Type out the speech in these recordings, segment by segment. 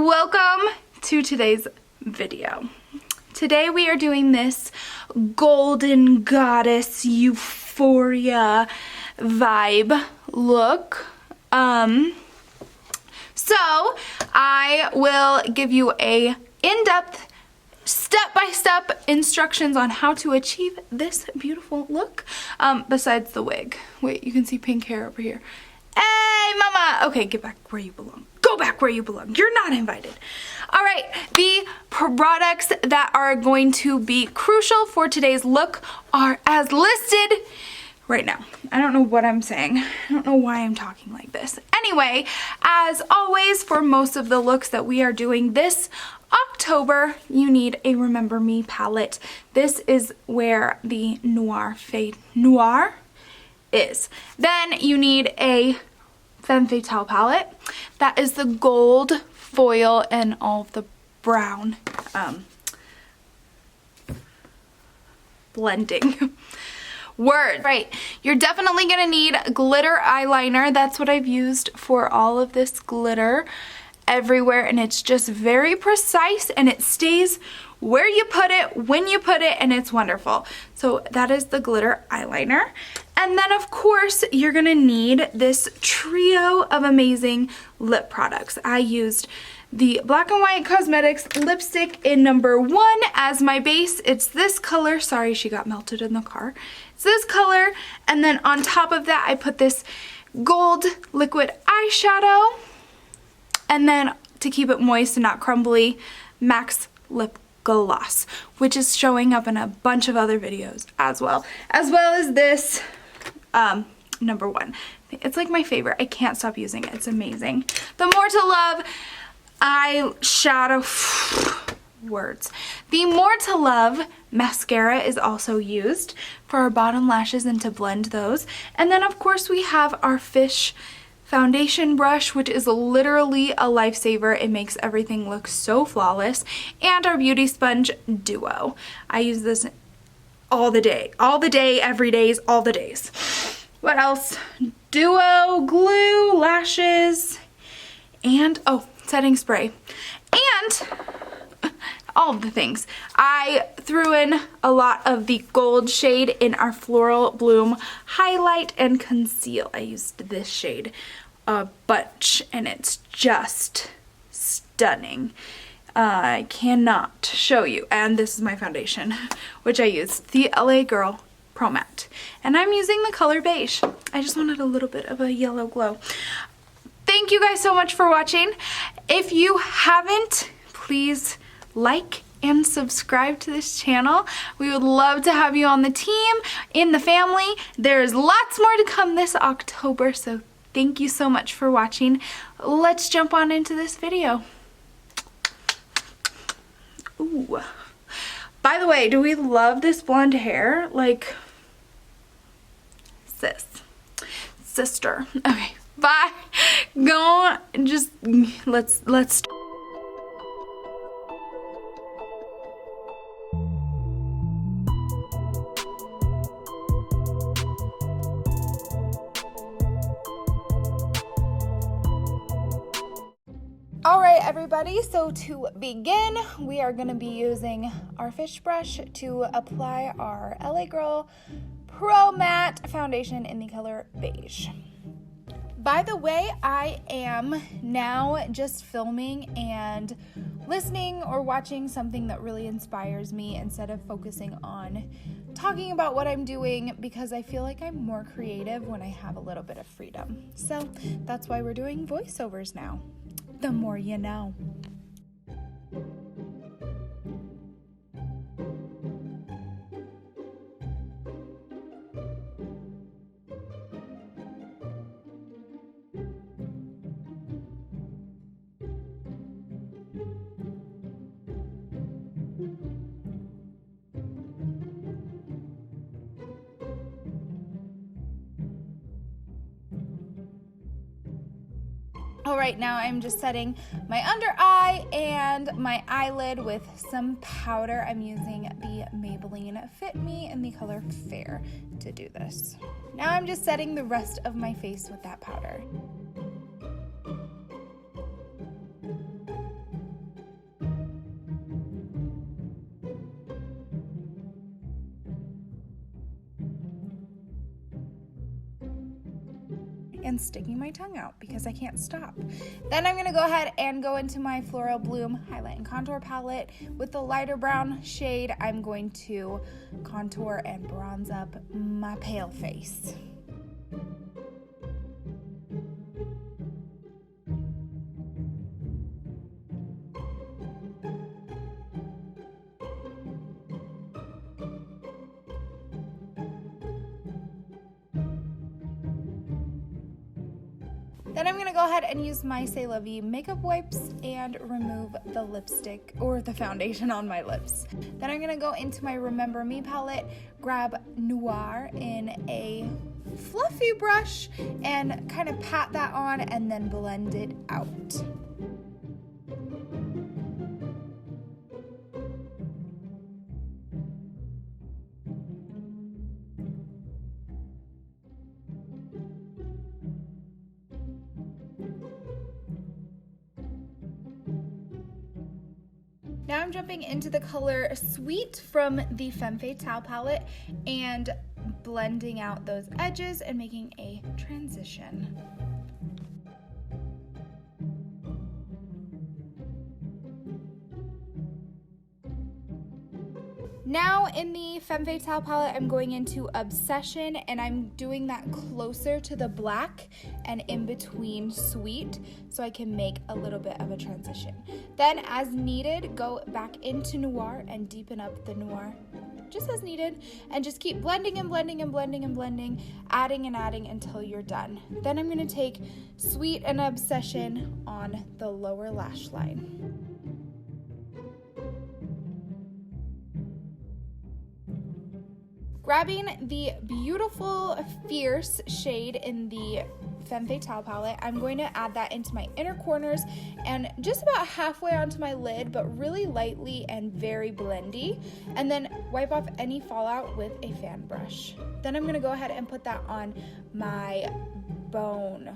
Welcome to today's video. Today we are doing this golden goddess euphoria vibe look. So I will give you a in-depth step-by-step instructions on how to achieve this beautiful look, besides the wig. Wait, you can see pink hair over here. Hey, mama! Okay, get back where you belong. Go back where you belong. You're not invited. All right, the products that are going to be crucial for today's look are as listed right now. I don't know what I'm saying. I don't know why I'm talking like this. Anyway, as always, for most of the looks that we are doing this October, you need a Remember Me palette. This is where the Noir Fade Noir is. Then you need a Femme Fatale palette. That is the gold foil and all of the brown blending words. Right, you're definitely gonna need glitter eyeliner. That's what I've used for all of this glitter everywhere, and it's just very precise and it stays where you put it, when you put it, and it's wonderful. So that is the glitter eyeliner. And then of course you're gonna need this trio of amazing lip products. I used the Black and White Cosmetics lipstick in number 1 as my base. It's this color. Sorry, she got melted in the car. It's this color, and then on top of that I put this gold liquid eyeshadow, and then to keep it moist and not crumbly, MAC's lip gloss, which is showing up in a bunch of other videos as well as this number 1. It's like my favorite. I can't stop using it. It's amazing. The More to Love eyeshadow words. The More to Love mascara is also used for our bottom lashes and to blend those. And then of course we have our Fish foundation brush, which is literally a lifesaver. It makes everything look so flawless. And our beauty sponge duo. I use this all the day, every days, all the days. What else? Duo, glue, lashes, and oh, setting spray, and all of the things. I threw in a lot of the gold shade in our Floral Bloom highlight and conceal. I used this shade a bunch and it's just stunning. I cannot show you. And this is my foundation, which I used, the LA Girl Pro Matte, and I'm using the color beige. I just wanted a little bit of a yellow glow. Thank you guys so much for watching. If you haven't, please like and subscribe to this channel. We would love to have you on the team, in the family. There's lots more to come this October, so thank you so much for watching. Let's jump on into this video. Ooh. By the way, do we love this blonde hair? Like, sister. Okay, bye. Go on, just let's. Alright everybody, so to begin, we are going to be using our fish brush to apply our LA Girl Pro Matte Foundation in the color beige. By the way, I am now just filming and listening or watching something that really inspires me instead of focusing on talking about what I'm doing, because I feel like I'm more creative when I have a little bit of freedom. So that's why we're doing voiceovers now. The more you know. All right, now I'm just setting my under eye and my eyelid with some powder. I'm using the Maybelline Fit Me in the color Fair to do this. Now I'm just setting the rest of my face with that powder. and sticking my tongue out because I can't stop. Then I'm going to go ahead and go into my Floral Bloom Highlight and Contour Palette. With the lighter brown shade, I'm going to contour and bronze up my pale face. Then I'm going to go ahead and use my C'est La Vie makeup wipes and remove the lipstick or the foundation on my lips. Then I'm going to go into my Remember Me palette, grab Noir in a fluffy brush and kind of pat that on and then blend it out. Now I'm jumping into the color Sweet from the Femme Fatale palette and blending out those edges and making a transition. Now in the Femme Fatale palette, I'm going into Obsession, and I'm doing that closer to the black and in between Sweet so I can make a little bit of a transition. Then as needed, go back into Noir and deepen up the Noir just as needed, and just keep blending and blending and blending and blending, adding and adding until you're done. Then I'm going to take Sweet and Obsession on the lower lash line. Grabbing the beautiful Fierce shade in the Femme Fatale palette, I'm going to add that into my inner corners and just about halfway onto my lid, but really lightly and very blendy, and then wipe off any fallout with a fan brush. Then I'm going to go ahead and put that on my bone,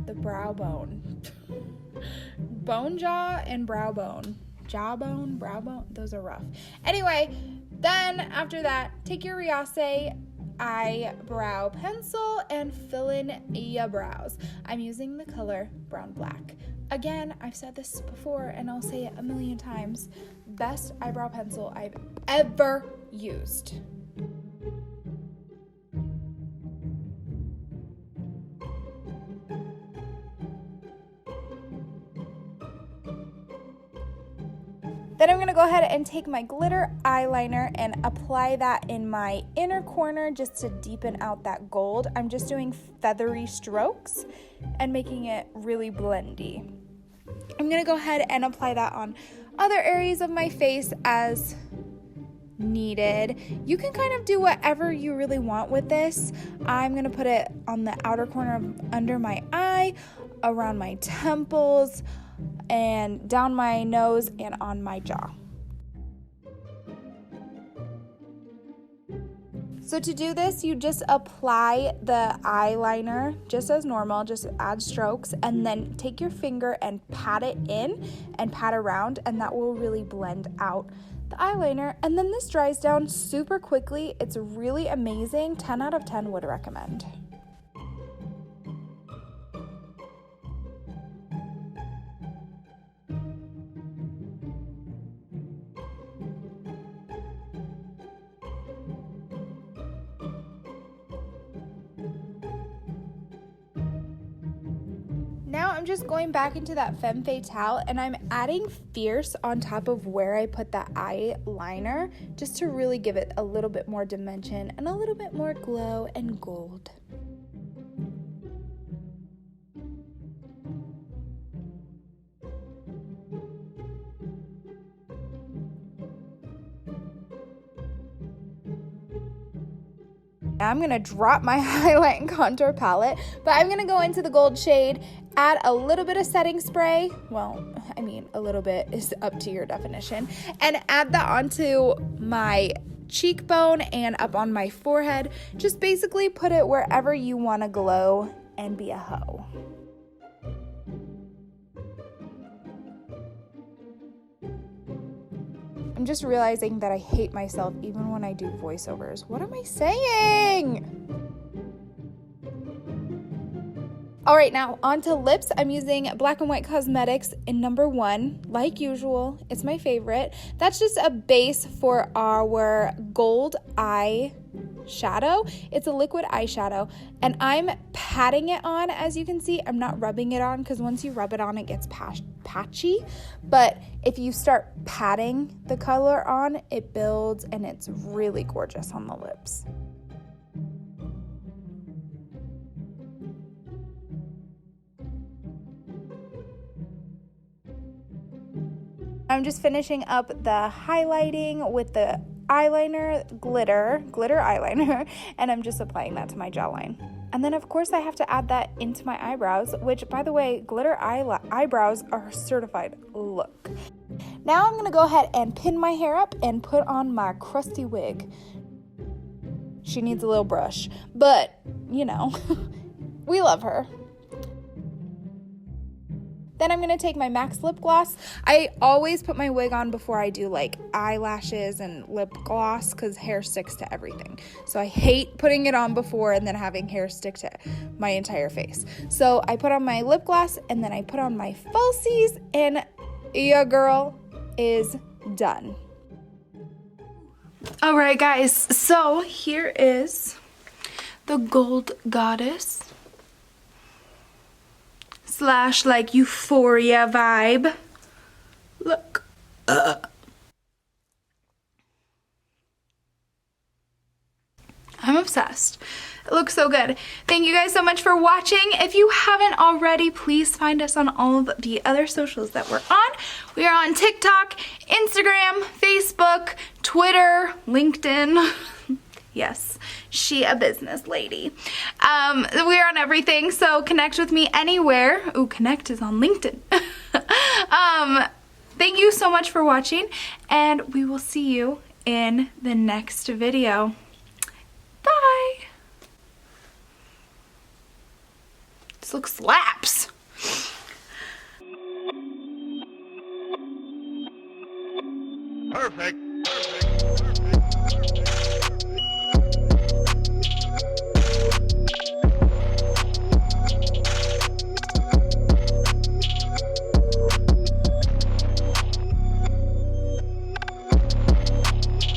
the brow bone. Bone jaw and brow bone. Jawbone, brow bone, those are rough. Anyway, then after that, take your Riace eyebrow pencil and fill in your brows. I'm using the color Brown Black. Again, I've said this before and I'll say it a million times. Best eyebrow pencil I've ever used. Then I'm going to go ahead and take my glitter eyeliner and apply that in my inner corner just to deepen out that gold. I'm just doing feathery strokes and making it really blendy. I'm going to go ahead and apply that on other areas of my face as needed. You can kind of do whatever you really want with this. I'm going to put it on the outer corner under my eye, around my temples, and down my nose and on my jaw. So to do this, you just apply the eyeliner just as normal, just add strokes, and then take your finger and pat it in and pat around, and that will really blend out the eyeliner. And then this dries down super quickly. It's really amazing. 10 out of 10 would recommend. Now I'm just going back into that Femme Fatale and I'm adding Fierce on top of where I put that eyeliner just to really give it a little bit more dimension and a little bit more glow and gold. Now I'm going to drop my highlight and contour palette, but I'm going to go into the gold shade, add a little bit of setting spray. Well, I mean, a little bit is up to your definition, and add that onto my cheekbone and up on my forehead. Just basically put it wherever you want to glow and be a hoe. I'm just realizing that I hate myself even when I do voiceovers. What am I saying? All right, now on to lips. I'm using Black and White Cosmetics in number 1, like usual. It's my favorite. That's just a base for our gold eye shadow. It's a liquid eyeshadow, and I'm patting it on. As you can see, I'm not rubbing it on because once you rub it on, it gets patchy. But if you start patting the color on, it builds, and it's really gorgeous on the lips. I'm just finishing up the highlighting with the eyeliner, glitter eyeliner, and I'm just applying that to my jawline. And then of course I have to add that into my eyebrows, which by the way, glitter eyebrows are certified. Look. Now I'm gonna go ahead and pin my hair up and put on my crusty wig. She needs a little brush, but you know, we love her. Then I'm going to take my MAC lip gloss. I always put my wig on before I do like eyelashes and lip gloss because hair sticks to everything. So I hate putting it on before and then having hair stick to my entire face. So I put on my lip gloss and then I put on my falsies, and your girl is done. All right, guys. So here is the Gold Goddess / like Euphoria vibe. Look. I'm obsessed. It looks so good. Thank you guys so much for watching. If you haven't already, please find us on all of the other socials that we're on. We are on TikTok, Instagram, Facebook, Twitter, LinkedIn. Yes, she a business lady. We're on everything, so connect with me anywhere. Ooh, connect is on LinkedIn. Thank you so much for watching, and we will see you in the next video. Bye. This looks slaps.